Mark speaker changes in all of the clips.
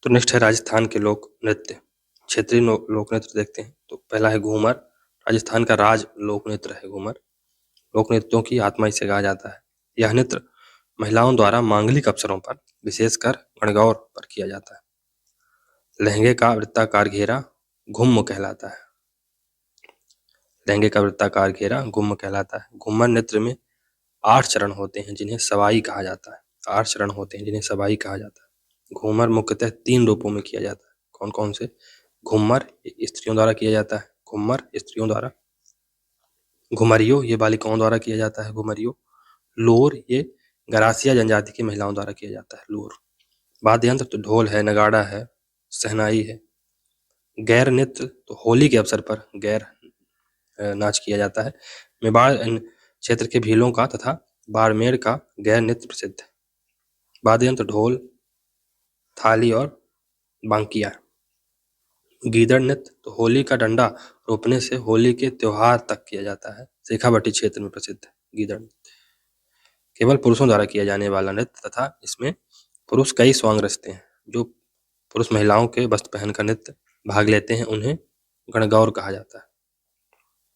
Speaker 1: तो नेक्स्ट है राजस्थान के लोक नृत्य। क्षेत्रीय लोक नृत्य देखते हैं। तो पहला है घूमर। राजस्थान का राज लोक नृत्य है घूमर। लोक नृत्यों की आत्मा इसे कहा जाता है। यह नृत्य महिलाओं द्वारा मांगलिक अवसरों पर, विशेषकर गणगौर पर किया जाता है। लहंगे का वृत्ताकार घेरा घुम्म कहलाता है। लहंगे का वृत्ताकार घेरा घुम्म कहलाता है। घूमर नृत्य में 8 चरण होते हैं जिन्हें सवाई कहा जाता है। 8 चरण होते हैं जिन्हें सवाई कहा जाता है। घूमर मुख्यतः 3 रूपों में किया जाता है। कौन कौन से? घूमर ये स्त्रियों द्वारा किया जाता है। घूमर स्त्रियों द्वारा। घुमरियो ये बालिकाओं द्वारा किया जाता है। घुमरियो। लोर ये गरासिया जनजाति की महिलाओं द्वारा किया जाता है। लोर। वाद्य यंत्र तो ढोल है, नगाड़ा है, शहनाई है। गैर नृत्य तो होली के अवसर पर गैर नाच किया जाता है। मेवाड़ क्षेत्र के भीलों का तथा बाड़मेर का गैर नृत्य प्रसिद्ध है। वाद्य यंत्र ढोल, थाली और बांकिया। गीदड़ नृत्य तो होली का डंडा रोपने से होली के त्योहार तक किया जाता है। शेखावाटी क्षेत्र में प्रसिद्ध है गीदड़ नृत्य। केवल पुरुषों द्वारा किया जाने वाला नृत्य तथा इसमें पुरुष कई स्वांग रचते हैं। जो पुरुष महिलाओं के वस्त्र पहनकर नृत्य भाग लेते हैं उन्हें गणगौर कहा जाता है।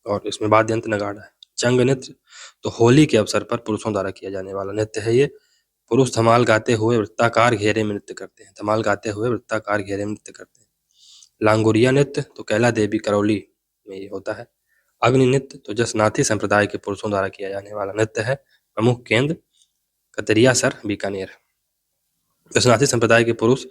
Speaker 1: और इसमें वाद्य यंत्र नगाड़ा है। चंग नृत्य तो होली के अवसर पर पुरुषों द्वारा किया जाने वाला नृत्य है। ये पुरुष धमाल गाते हुए वृत्ताकार घेरे में नृत्य करते हैं। धमाल गाते हुए वृत्ताकार घेरे में नृत्य करते हैं। लांगुरिया नृत्य तो कैला देवी करौली में ये होता है। अग्नि नृत्य तो जसनाथी संप्रदाय के पुरुषों द्वारा किया जाने वाला नृत्य है। प्रमुख केंद्र कतरियासर बीकानेर। जसनाथी संप्रदाय के पुरुष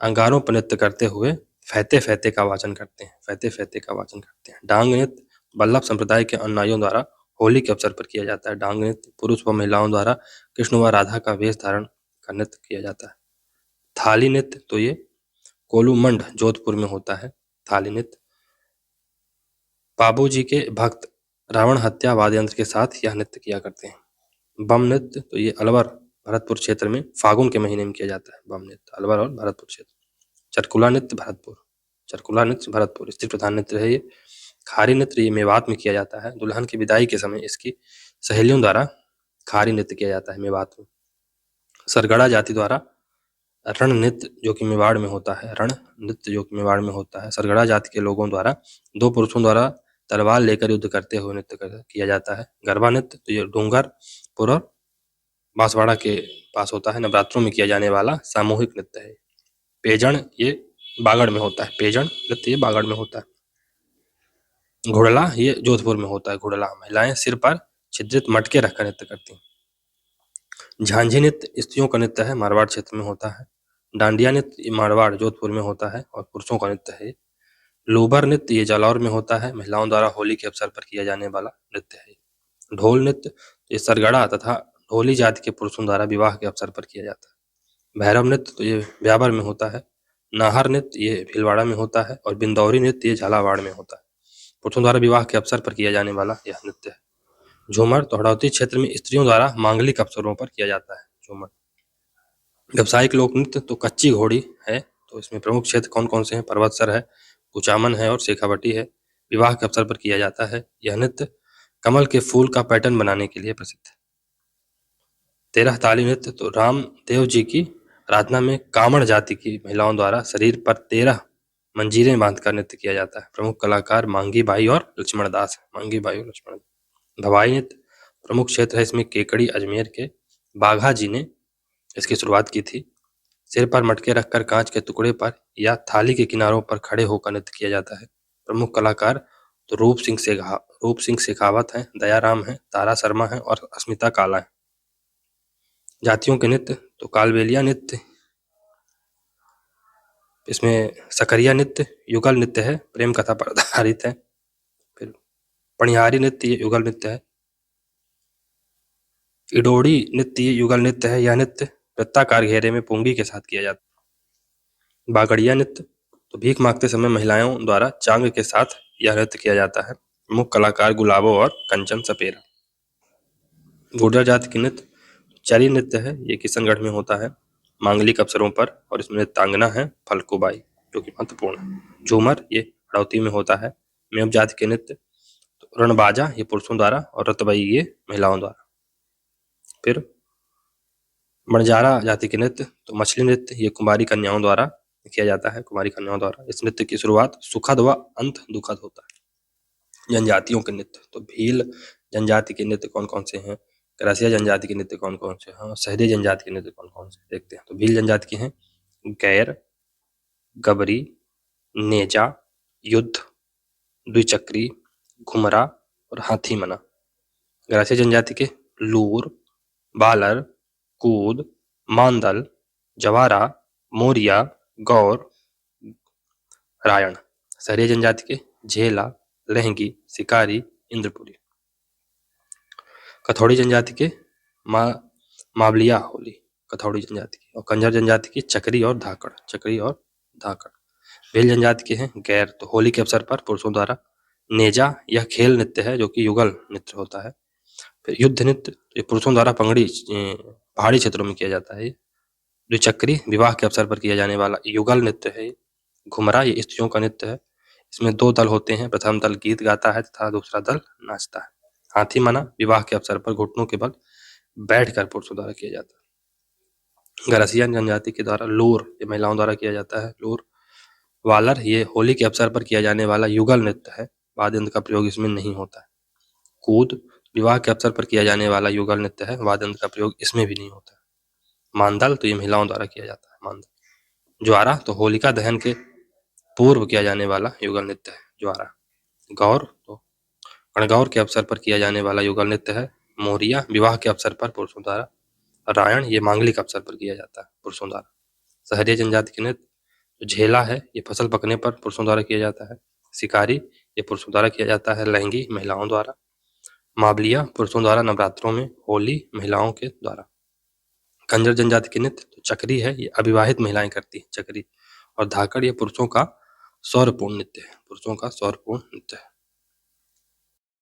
Speaker 1: अंगारों पर नृत्य करते हुए फहते फहते का वाचन करते हैं। फहते फहते का वाचन करते हैं। डांग नृत्य बल्लभ संप्रदाय के अनुयायियों द्वारा होली के अवसर पर किया जाता है। डांग नृत्य पुरुष व महिलाओं द्वारा कृष्ण व राधा का वेश धारण कर नृत्य किया जाता है। थाली नृत्य तो ये कोलूमंड जोधपुर में होता है। थाली नृत्य बाबूजी के भक्त रावण हत्या वाद्य यंत्र के साथ यह नृत्य किया करते हैं। बम नृत्य तो ये अलवर भरतपुर क्षेत्र में फागुन के महीने में किया जाता है। बम नृत्य अलवर और भरतपुर क्षेत्र। चरकुला नृत्य भरतपुर। चरकुला नृत्य भरतपुर स्त्री प्रधान नृत्य है ये। खारी नृत्य ये मेवात में किया जाता है। दुल्हन की विदाई के समय इसकी सहेलियों द्वारा खारी नृत्य किया जाता है मेवात में। सरगड़ा जाति द्वारा रण नृत्य जो कि मेवाड़ में होता है। रण नृत्य जो कि मेवाड़ में होता है। सरगड़ा जाति के लोगों द्वारा 2 पुरुषों द्वारा तलवार लेकर युद्ध करते हुए नृत्य किया जाता है। गरबा नृत्य तो ये डूंगरपुर और बांसवाड़ा के पास होता है। नवरात्रों में किया जाने वाला सामूहिक नृत्य है। पेजण ये बागड़ में होता है। पेजण नृत्य ये बागड़ में होता है। घुड़ला ये जोधपुर में होता है। घुड़ला महिलाएं सिर पर छिद्रित मटके रखकर नृत्य करती हैं। झांझी नृत्य स्त्रियों का नृत्य है। मारवाड़ क्षेत्र में होता है। डांडिया नृत्य मारवाड़ जोधपुर में होता है और पुरुषों का नृत्य है। लोबर नृत्य ये जालौर में होता है। महिलाओं द्वारा होली के अवसर पर किया जाने वाला नृत्य है। ढोल नृत्य ये सरगड़ा तथा ढोली जाति के पुरुषों द्वारा विवाह के अवसर पर किया जाता है। भैरव नृत्य तो ये ब्यावर में होता है। नाहर नृत्य ये भीलवाड़ा में होता है और बिंदौरी नृत्य ये झालावाड़ में होता है। पुरुषों द्वारा विवाह के अवसर पर किया जाने वाला यह नृत्य है। झूमर तो हड़ौती क्षेत्र में स्त्रियों द्वारा मांगलिक अवसरों पर किया जाता है। झूमर। व्यावसायिक लोक नृत्य तो कच्ची घोड़ी है। तो इसमें प्रमुख क्षेत्र कौन कौन से हैं? पर्वतसर है, कुचामन है और शेखावाटी है। विवाह के अवसर पर किया जाता है। यह नृत्य कमल के फूल का पैटर्न बनाने के लिए प्रसिद्ध है। 13 ताली नृत्य तो रामदेव जी की आराधना में कामड़ जाति की महिलाओं द्वारा शरीर पर 13 मंजीरें बांधकर नृत्य किया जाता है। प्रमुख कलाकार मांगी बाई और लक्ष्मण दास। मांगी बाई और लक्ष्मण दास। भवाई नृत्य प्रमुख क्षेत्र है। इसमें केकड़ी अजमेर के बाघा जी ने इसकी शुरुआत की थी। सिर पर मटके रखकर कांच के टुकड़े पर या थाली के किनारों पर खड़े होकर नृत्य किया जाता है। प्रमुख कलाकार तो रूप सिंह शेखावत हैं, दयाराम हैं, तारा शर्मा हैं और अस्मिता काला है। जातियों के नृत्य तो कालबेलिया नृत्य, इसमें सकरिया नृत्य युगल नृत्य है, प्रेम कथा पर आधारित है। फिर पणिहारी नृत्य ये युगल नृत्य है। इडोड़ी नृत्य ये युगल नृत्य है। यह नृत्य वृत्ताकार घेरे में पुंगी के साथ किया जाता है। बागड़िया नृत्य तो भीख मांगते समय महिलाओं द्वारा चांग के साथ यह नृत्य किया जाता है। प्रमुख कलाकार गुलाबो और कंचन सपेरा। गुर्जर जाति की नृत्य चरी नृत्य है। ये किशनगढ़ में होता है मांगलिक अवसरों पर और इसमें नृत्यांगना है फलकुबाई जो कि महत्वपूर्ण है। झूमर ये हड़ौती में होता है। मेव जाति के नृत्य तो रणबाजा ये पुरुषों द्वारा और रतबई ये महिलाओं द्वारा। फिर मणजारा जाति के नृत्य तो मछली नृत्य ये कुमारी कन्याओं द्वारा किया जाता है कुमारी कन्याओं द्वारा। इस नृत्य की शुरुआत सुखद व अंत दुखद होता है। जनजातियों के नृत्य, तो भील जनजाति के नृत्य कौन कौन से हैं, करसिया जनजाति के नृत्य कौन कौन से हैं, और सहरिया जनजाति के नृत्य कौन कौन से, देखते हैं। तो भील जनजाति के हैं गैर, गबरी, नेजा, युद्ध, द्विचक्री, घुमरा और हाथी मना। गरासिया जनजाति के लूर, बालर, कूद, मांदल, जवारा, मोरिया, गौर, रायण। सहरिया जनजाति के झेला, लहंगी, शिकारी, इंद्रपुरी। कथौड़ी जनजाति के मावलिया होली, कथौड़ी जनजाति की। और कंजर जनजाति की चक्री और धाकड़, चक्री और धाकड़। भील जनजाति के हैं गैर, तो होली के अवसर पर पुरुषों द्वारा। नेजा, यह खेल नृत्य है जो कि युगल नृत्य होता है। फिर युद्ध नृत्य, ये पुरुषों द्वारा पहाड़ी क्षेत्रों में किया जाता है। द्विचक्री, विवाह के अवसर पर किया जाने वाला युगल नृत्य है। घुमरा, ये स्त्रियों का नृत्य है। इसमें 2 दल होते हैं, प्रथम दल गीत गाता है तथा दूसरा दल नाचता है। हाथी मना, विवाह के अवसर पर घुटनों के बल बैठकर पुरुषों द्वारा किया जाता है। गरासिया जनजाति के द्वारा लूर, ये महिलाओं द्वारा किया जाता है। लूर। वालर, ये होली के अवसर पर किया जाने वाला युगल नृत्य है, वाद्य यंत्र का प्रयोग इसमें नहीं होता है। कूद, विवाह के अवसर पर किया जाने वाला युगल नृत्य है, वाद्य यंत्र का प्रयोग इसमें भी नहीं होता है। मांदल, तो ये महिलाओं द्वारा किया जाता है, मांदल। ज्वारा, तो होलिका दहन के पूर्व किया जाने वाला युगल नृत्य है, ज्वारा। गौर, तो गणगौर के अवसर पर किया जाने वाला युगल नृत्य है। मोरिया, विवाह के अवसर पर पुरुषों द्वारा। रायण, ये मांगलिक अवसर पर किया जाता है पुरुषों द्वारा। सहरिया जनजाति के नृत्य, तो झेला है, ये फसल पकने पर पुरुषों द्वारा किया जाता है। शिकारी, ये पुरुषों द्वारा किया जाता है। लहंगी, महिलाओं द्वारा। मावलिया, पुरुषों द्वारा नवरात्रों में। होली, महिलाओं के द्वारा। कंजर जनजाति के नृत्य, तो चक्री है, ये अविवाहित महिलाएं करती हैं, चक्री। और धाकड़, ये पुरुषों का सौरपूर्ण नृत्य है, पुरुषों का सौरपूर्ण नृत्य है।